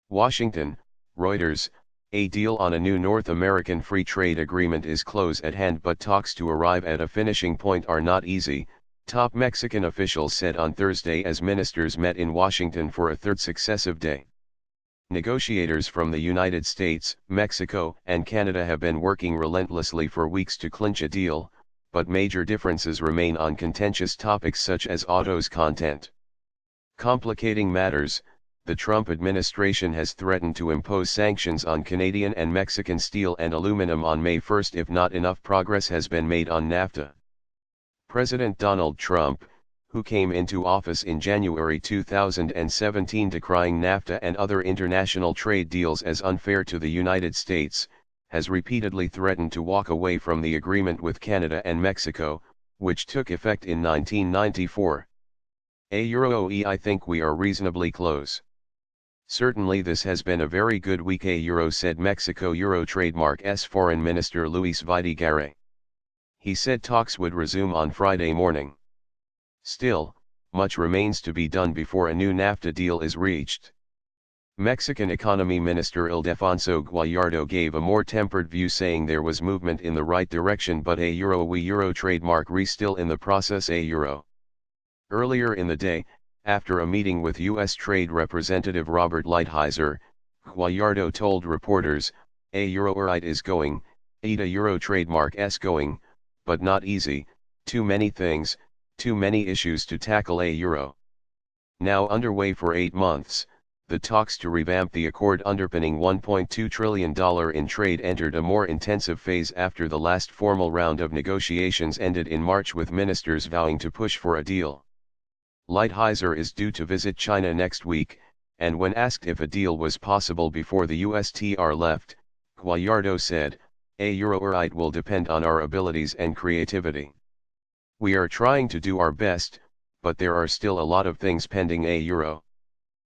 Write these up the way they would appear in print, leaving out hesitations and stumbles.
Washington, Reuters, a deal on a new North American free trade agreement is close at hand, but talks to arrive at a finishing point are not easy, top Mexican officials said on Thursday as ministers met in Washington for a third successive day. Negotiators from the United States, Mexico, and Canada have been working relentlessly for weeks to clinch a deal, but major differences remain on contentious topics such as autos content. Complicating matters, the Trump administration has threatened to impose sanctions on Canadian and Mexican steel and aluminum on May 1 if not enough progress has been made on NAFTA. President Donald Trump, who came into office in January 2017 decrying NAFTA and other international trade deals as unfair to the United States, has repeatedly threatened to walk away from the agreement with Canada and Mexico, which took effect in 1994. I think we are reasonably close. Certainly this has been a very good week, said Mexico Trademark's Foreign Minister Luis Videgaray. He said talks would resume on Friday morning. Still, much remains to be done before a new NAFTA deal is reached. Mexican Economy Minister Ildefonso Guajardo gave a more tempered view, saying there was movement in the right direction, but we trademark still in the process. Earlier in the day, after a meeting with U.S. Trade Representative Robert Lighthizer, Guajardo told reporters, it is going, ETA trademark going, but not easy, too many things, too many issues to tackle. Now underway for 8 months, the talks to revamp the accord underpinning $1.2 trillion in trade entered a more intensive phase after the last formal round of negotiations ended in March with ministers vowing to push for a deal. Lighthizer is due to visit China next week, and when asked if a deal was possible before the USTR left, Guajardo said, it will depend on our abilities and creativity. We are trying to do our best, but there are still a lot of things pending.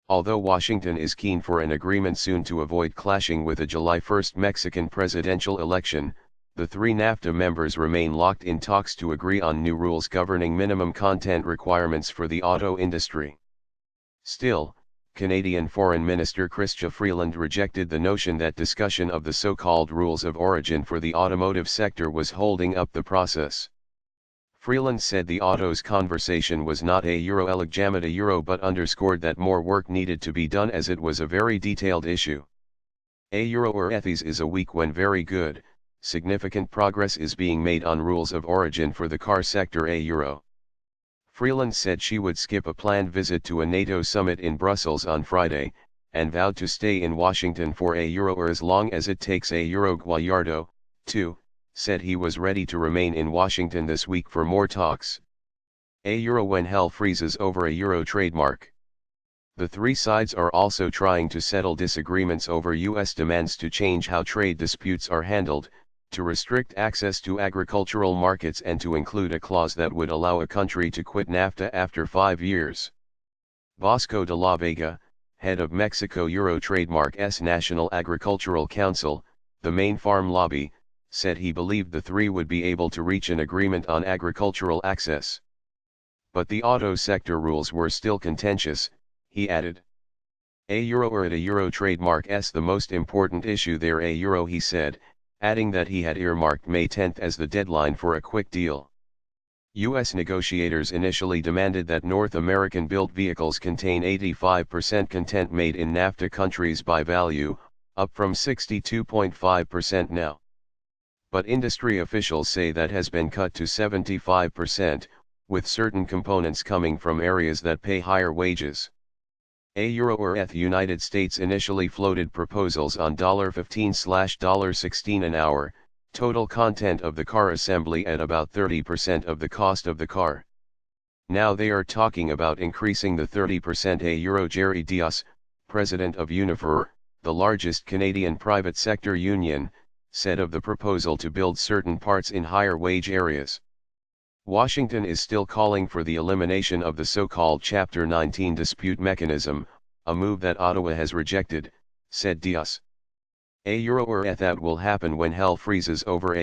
Although Washington is keen for an agreement soon to avoid clashing with a July 1 Mexican presidential election, the three NAFTA members remain locked in talks to agree on new rules governing minimum content requirements for the auto industry. Still, Canadian Foreign Minister Chrystia Freeland rejected the notion that discussion of the so-called rules of origin for the automotive sector was holding up the process. Freeland said the autos conversation was not a legitimate but underscored that more work needed to be done as it was a very detailed issue. This is a week when very good, significant progress is being made on rules of origin for the car sector. Freeland said she would skip a planned visit to a NATO summit in Brussels on Friday, and vowed to stay in Washington for as long as it takes. Guajardo, too, said he was ready to remain in Washington this week for more talks. When hell freezes over a trademark. The three sides are also trying to settle disagreements over U.S. demands to change how trade disputes are handled, to restrict access to agricultural markets, and to include a clause that would allow a country to quit NAFTA after 5 years. Bosco de la Vega, head of Mexico Trademark's National Agricultural Council, the main farm lobby, said he believed the three would be able to reach an agreement on agricultural access. But the auto sector rules were still contentious, he added. Trademark's the most important issue there. He said, adding that he had earmarked May 10 as the deadline for a quick deal. U.S. negotiators initially demanded that North American-built vehicles contain 85% content made in NAFTA countries by value, up from 62.5% now. But industry officials say that has been cut to 75%, with certain components coming from areas that pay higher wages. The United States initially floated proposals on $15/$16 an hour, total content of the car assembly at about 30% of the cost of the car. Now they are talking about increasing the 30%. Jerry Dias, president of Unifor, the largest Canadian private sector union, said of the proposal to build certain parts in higher wage areas. Washington is still calling for the elimination of the so-called Chapter 19 dispute mechanism, a move that Ottawa has rejected, said Dias. That will happen when hell freezes over.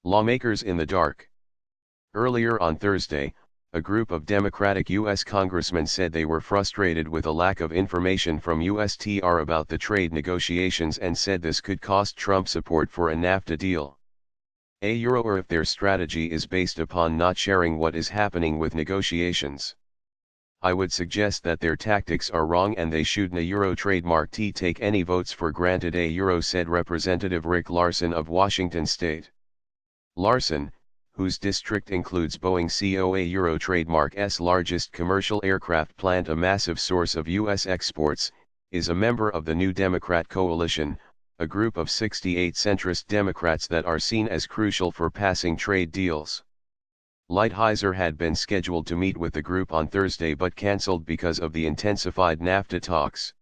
Lawmakers in the dark. Earlier on Thursday, a group of Democratic U.S. congressmen said they were frustrated with a lack of information from USTR about the trade negotiations and said this could cost Trump support for a NAFTA deal. Or if their strategy is based upon not sharing what is happening with negotiations. I would suggest that their tactics are wrong and they shouldn't trademark take any votes for granted, said Representative Rick Larson of Washington State. Larson, whose district includes Boeing CO trademark's largest commercial aircraft plant, a massive source of U.S. exports, is a member of the New Democrat Coalition, a group of 68 centrist Democrats that are seen as crucial for passing trade deals. Lighthizer had been scheduled to meet with the group on Thursday but cancelled because of the intensified NAFTA talks.